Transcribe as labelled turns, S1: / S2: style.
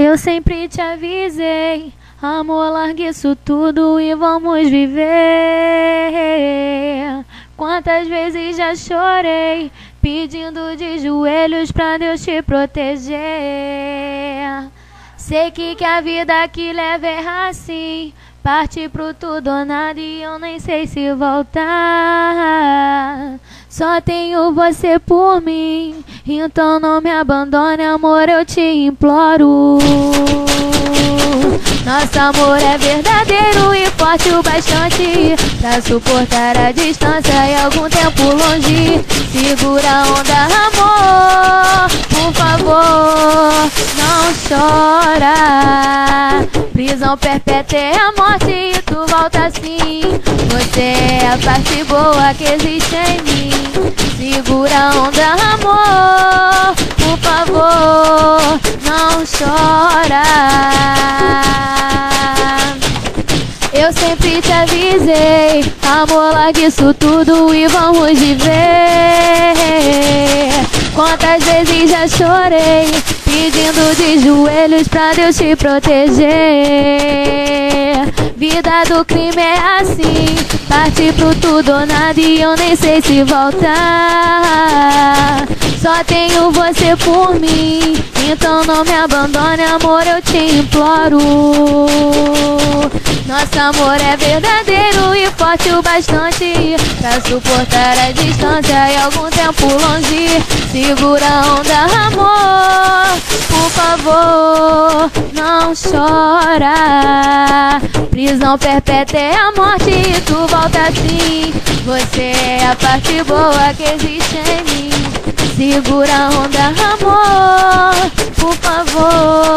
S1: Eu sempre te avisei, amor, larga isso tudo e vamos viver. Quantas vezes já chorei, pedindo de joelhos pra Deus te proteger. Sei que a vida que leva é assim, parte pro tudo ou nada e eu nem sei se voltar. Só tenho você por mim, então não me abandone, amor, eu te imploro. Nosso amor é verdadeiro e forte o bastante pra suportar a distância e algum tempo longe. Segura a onda, amor, por favor, não chora. Prisão perpétua é a morte e tu volta assim. Você é a parte boa que existe em mim. Segura a onda, amor, por favor, não chora. Eu sempre te avisei, amor, larga isso tudo e vamos viver. Quantas vezes já chorei, pedindo de joelhos pra Deus te proteger. Vida do crime é assim, parte pro tudo ou nada e eu nem sei se voltar. Só tenho você por mim, então não me abandone, amor, eu te imploro. Nosso amor é verdadeiro e forte o bastante pra suportar a distância e algum tempo longe. Segura a onda, amor, por favor, não chora. Prisão perpétua é a morte e tu volta assim. Você é a parte boa que existe em mim. Segura a onda, amor, por favor,